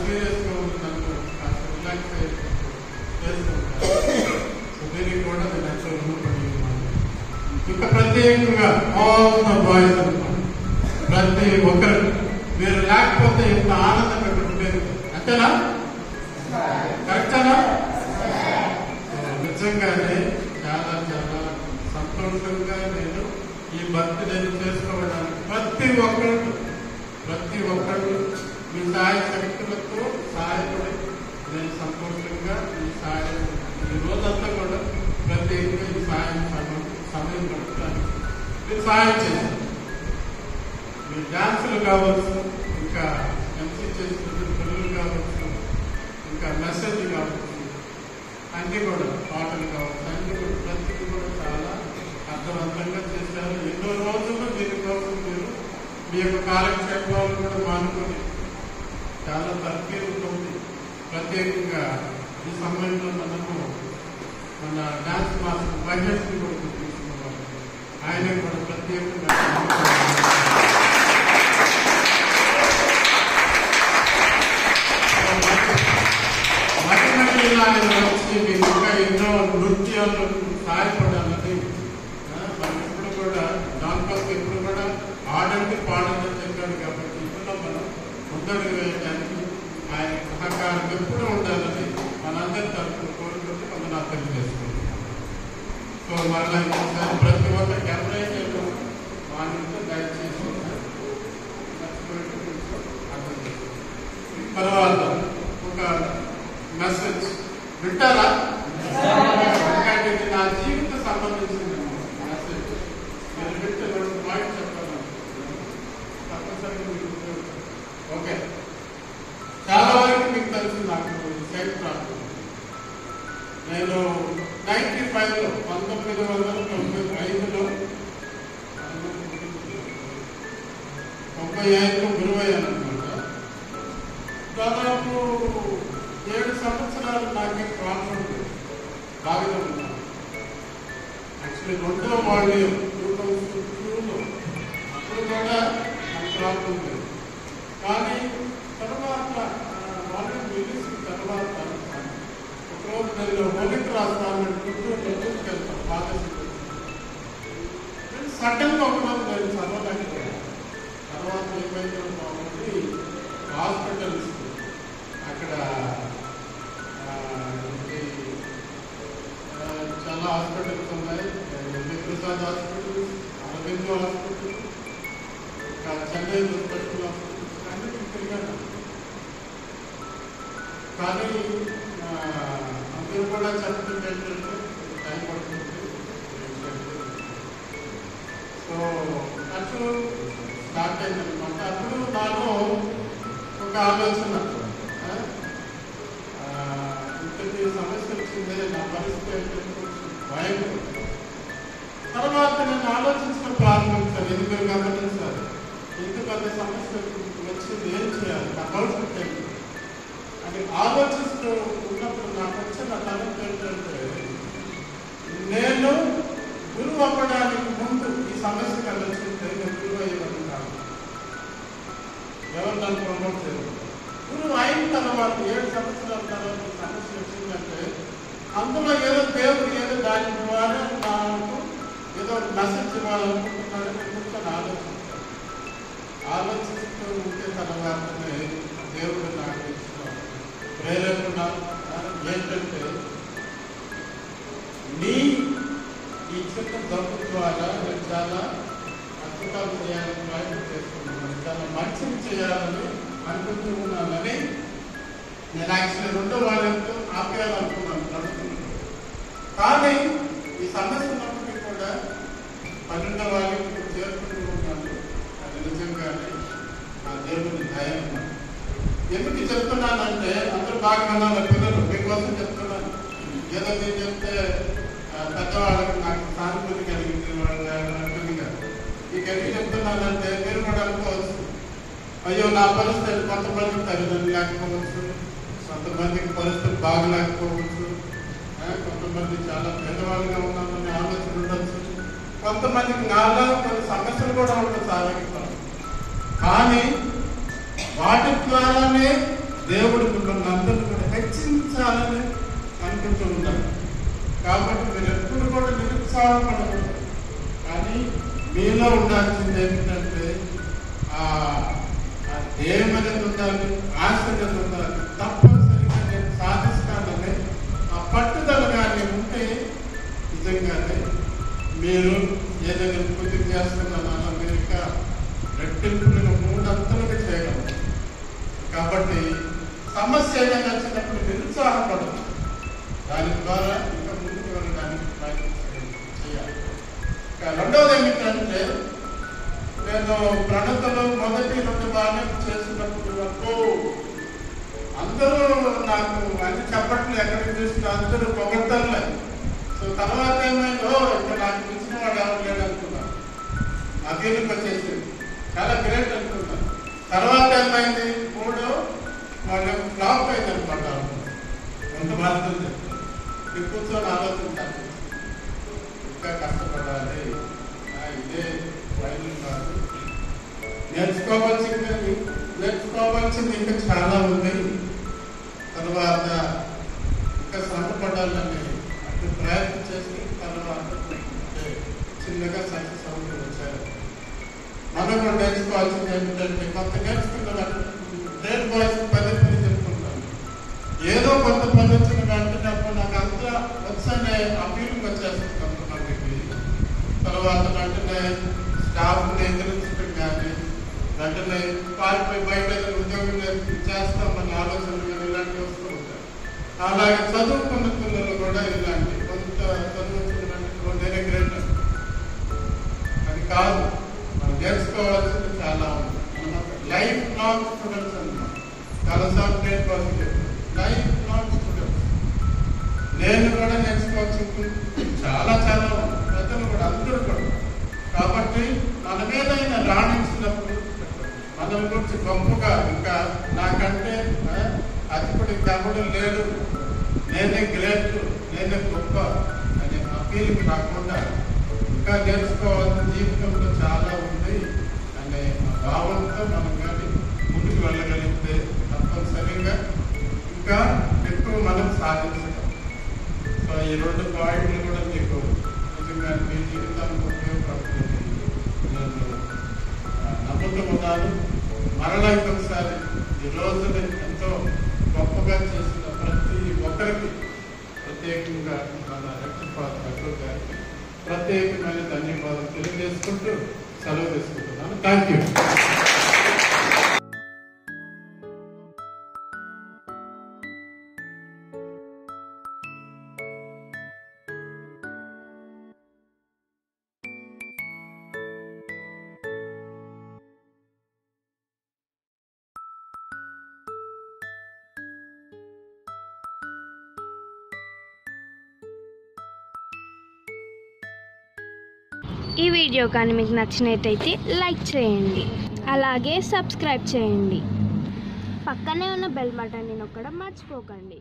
సీరియస్గా ఉంది, నన్ను కాస్త రిలాక్స్ చేస్తుంటాను. సో దీనికి కూడా నేను ఎంతో రుణపడి ఉన్నాను. ఇంకా ప్రత్యేకంగా ఆల్ ద బాయ్స్ అనమాట, ప్రతి ఒక్కరు మీరు లేకపోతే ఎంత ఆనందంగా ఇక్కడ ఉండేది. అంతేనా? కరెక్టేనా? నిజంగానే చాలా చాలా సంతోషంగా నేను ఈ బర్త్డే చేసుకోవడానికి ప్రతి ఒక్కరు మీ సహాయ శక్తులతో సహాయపడి నేను సంతోషంగా ఈ రోజంతా కూడా ప్రత్యేకంగా ఈ సమయం గడపడానికి మీరు సహాయం చేశారు. మీ డాన్సులు కావచ్చు, ఇంకా ఎంసీ చేసిన పిల్లలు కావచ్చు, ఇంకా మెసేజ్ కావచ్చు, అన్ని కూడా పాటలు కావచ్చు, అన్ని కూడా ప్రతిదీ కూడా చాలా అర్థవంతంగా చేశారు. ఎన్నో రోజులు దీనికోసం మీరు మీ యొక్క కాలక్షేపాలను కూడా మానుకొని చాలా తర్కీరుతో ప్రత్యేకంగా ఈ సమయంలో మనము మన డాన్స్ మాస్టర్ మహేష్ని కూడా గుర్తిస్తున్నాం. ఆయన కూడా ప్రత్యేకంగా ఆయన వచ్చి మీరు ఇంకా ఎన్నో నృత్యాలు సహాయపడాలని మనం ఎప్పుడు కూడా దానికోసం ఎప్పుడు కూడా ఆడండి పాడండి చెప్పాడు. కాబట్టి ఇందులో మనం ముందడుగు వేయడానికి ఆయన సహకారం ఎప్పుడూ ఉండాలని మనందరి తరఫున కోరుకుంటూ మనం తెలియజేసుకుంటున్నాం. సో మళ్ళీ ఇంకోసారి ప్రతి ఒక్కరికి ఎవరైనా వాటితో దయచేసి అర్థం చేసుకోండి. తర్వాత ఒక మెసేజ్ వింటారా? ఇది నా జీవితం సంబంధించిన మెసేజ్. మీరు వింటే రెండు పాయింట్ చెప్పాలి తప్పనిసరిగా మీకు. ఓకే, చాలా వరకు మీకు తెలుసు. నాకు సైట్ ప్రాంతం నేను 95లో 1995లో 95లో గురువయ్యాను అనమాట. దాదాపు 7 సంవత్సరాలు నాకు ప్రాబ్లం బాగానే ఉన్నాను. యాక్చువల్లీ 2వ వాల్యూమ్ 2002లో అప్పుడు కూడా నాకు ప్రాబ్లం లేదు. కానీ తర్వాత వాల్యూమ్ రిలీజ్ తర్వాత ఒకరోజు నేను హోలికి రాస్తాను వెళ్తాను పాత సడన్గా ఒకరోజు నేను చదవలేకపోయాను. తర్వాత ఏమైతే బాగుంది హాస్పిటల్స్ అక్కడ చాలా హాస్పిటల్స్ ఉన్నాయి. ప్రసాద్ హాస్పిటల్, అరవిందో హాస్పిటల్, ఇంకా చెన్నై స్పెషల్ హాస్పిటల్స్ అన్నిటికీ తిరిగాను. కానీ అందరూ కూడా చెప్తుంది ఏంటంటే టైం పడుతుంది. సో అప్పుడు స్టార్ట్ అయిందనమాట. అప్పుడు నాలో ఒక ఆలోచన, ఇంతటి సమస్య వచ్చిందే, నా పరిస్థితి భయం. తర్వాత నేను ఆలోచించడం ప్రారంభించాను. ఇది మీరు గమనించాలి. ఇంత పెద్ద సమస్య వచ్చింది, ఏం చేయాలి, నా భవిష్యత్తు ఏంటి అని ఆలోచిస్తూ ఉన్నప్పుడు నాకు వచ్చిన తలంపు ఏంటంటే, నేను గురువు అవ్వడానికి ముందు ఈ సమస్య కలిసింటే నేను గురువు అయ్యేవాడిని కాదు. ఎవరు నన్ను ప్రమోట్ చేయరు. గురువు అయిన తర్వాత 7 సంవత్సరాల తర్వాత సమస్య వచ్చిందంటే అందులో ఏదో దేవుడు ఏదో దాని ద్వారా నాకు ఏదో మెసేజ్ ఇవ్వాలనుకుంటున్నాడని కూర్చొని ఆలోచిస్తూ ఉంటే తర్వాతనే దేవుడు నాకు ఇచ్చిన ప్రేరణ ఏంటంటే, ఈ చిన్న దొంగ ద్వారా నేను చాలా అద్భుతాలు చేయాలని ప్రయత్నం చేస్తున్నాను, చాలా మంచిని చేయాలని అనుకుంటూ ఉన్నానని నేను యాక్చువల్లీ 2వ వాల్యూమ్తో ఆపేయాలనుకున్నాను నడుస్తున్నాను. కానీ ఈ సమస్య ఉన్నప్పటికీ కూడా 12వ వాల్యూమ్కి చేరుకుంటూ ఉన్నాను. అది నిజంగానే నా దేవుని దయ. ఎందుకు చెప్తున్నానంటే అందరూ బాగా వినాలి. పిల్లలు మీకోసం చెప్తున్నాను. ఏదో నేను చెప్తే పెద్దవాళ్ళకి నాకు సానుభూతి కలిగింది వాళ్ళు అంటుందిగా. మీకు ఎందుకు చెప్తున్నానంటే మీరు కూడా అనుకోవచ్చు, అయ్యో నా పరిస్థితి కొంతమందికి తల్లిదండ్రులు లేకపోవచ్చు, కొంతమందికి పరిస్థితులు బాగలేకపోవచ్చు, కొంతమంది చాలా పేదవాళ్ళుగా ఉన్నామని ఆలోచన ఉండొచ్చు, కొంతమందికి నాలో కొన్ని సమస్యలు కూడా ఉండొచ్చు ఆరోగ్యంలో. కానీ వాటి ద్వారానే దేవుడు మిమ్మల్ని అందరినీ కూడా హెచ్చించాలని అనుకుంటూ ఉన్నాడు. కాబట్టి మీరు ఎప్పుడు కూడా నిరుత్సాహపడకూడదు. కానీ మీలో ఉండాల్సింది ఏమిటంటే ధ్యేయం అనేది ఉండాలి, ఆశ అనేది ఉండాలి. తప్పనిసరిగా నేను సాధిస్తానని ఆ పట్టుదల కానీ ఉంటే నిజంగానే మీరు ఏదైనా పూర్తి చేస్తున్నానో మీరు ఇంకా రెట్టింపులుగా మూడంతలుగా చేయగలరు. కాబట్టి సమస్య ఏదైనా వచ్చినప్పుడు నిరుత్సాహపడదు. దాని ద్వారా ఇంకా ముందుకు వెళ్ళడానికి ప్రయత్నం చేయాలి. రెండవది ఏమిటంటే, నేను ప్రణతలో మొదటి 2 భాగం చేసినప్పుడు వరకు అందరూ నాకు అన్ని చప్పట్లు ఎక్కడికి చూసినా అందరూ పొగడతలే. సో తర్వాత ఏమైందో ఇంకా నాకు ఇచ్చిన వాడు ఎవరు లేడు అనుకున్నాను. నా ఫీలింగ్ వచ్చేసింది, చాలా గ్రేట్ అనుకున్నాను. తర్వాత ఏమైంది, 3 వాళ్ళు ఫ్లాప్ అయింది అనమాట. కొంత బాధ్యత చెప్తాను, మీరు కూర్చొని ఆలోచించాలి, ఇంకా కష్టపడాలి, ఇదే ఫైనల్ కాదు, నేర్చుకోవాల్సింది ఇంకా చాలా ఉంది. తర్వాత ఇంకా శ్రమపడాలని అటు ప్రయత్నం చేసి తర్వాత చిన్నగా సక్సెస్ అవుతూ వచ్చారు. మనం కూడా నేర్చుకోవాల్సింది ఏంటంటే, కొంత నేర్చుకున్న గ్రేట్ బాయ్స్ 10 చెప్పుకుంటాను. ఏదో కొంత పని వచ్చిన వెంటనేప్పుడు నాకు అంతా వచ్చనే ఆ ఫీలింగ్ వచ్చేస్తుంది కొంతమందికి. తర్వాత వెంటనే స్టాఫ్ని ఎదిరించడం కానీ, వెంటనే పారిపోయి బయట ఉద్యోగం చేస్తామని ఆలోచనలు కానీ ఇలాంటివి వస్తూ ఉంటాయి. అలాగే చదువుకున్న పిల్లలు కూడా ఇలాంటి కొంత చదువుకున్న నేనే గ్రేట్ అది కాదు. మనం నేర్చుకోవాల్సింది చాలా ఉంది. మనం లైఫ్ లాంగ్ స్టూడెంట్స్ అన్నమాట. చాలాసార్లు great positive life long students. నేను కూడా నేర్చుకోవాల్సింది చాలా చాలా ఉంది, ప్రజలు కూడా అందరూ కూడా. కాబట్టి మన మీదైనా రాణించినప్పుడు మనం గురించి గొప్పగా ఇంకా నాకంటే అతికుడి తమ్ముడు లేడు, నేనే గ్రేట్, నేనే గొప్ప అనే ఆ ఫీలింగ్ రాకుండా ఇంకా నేర్చుకోవాల్సిన జీవితంలో చాలా ఉంది అనే భావంతో మనం కానీ ముందుకు వెళ్ళగలిగితే తప్పనిసరిగా ఇంకా ఎక్కువ మనం సాధించగలం. సో ఈ 2 పాయింట్లు కూడా మీకు నిజంగా మీ జీవితానికి ఉపయోగపడుతుంది నేను నమ్ముతూ ఉన్నాను. మరలా ఇంకొకసారి ఈ రోజుని ఎంతో గొప్పగా చేసిన ప్రతి ఒక్కరికి ప్రత్యేకంగా మన రెక్టిఫాదర్ గారికి ప్రత్యేకమైన ధన్యవాదాలు తెలియజేసుకుంటూ సెలవు తీసుకుంటున్నాను. Thank you. ఈ వీడియో కానీ మీకు నచ్చినట్టయితే లైక్ చేయండి, అలాగే సబ్స్క్రైబ్ చేయండి. పక్కనే ఉన్న బెల్ బటన్ని నొక్కడం మర్చిపోకండి.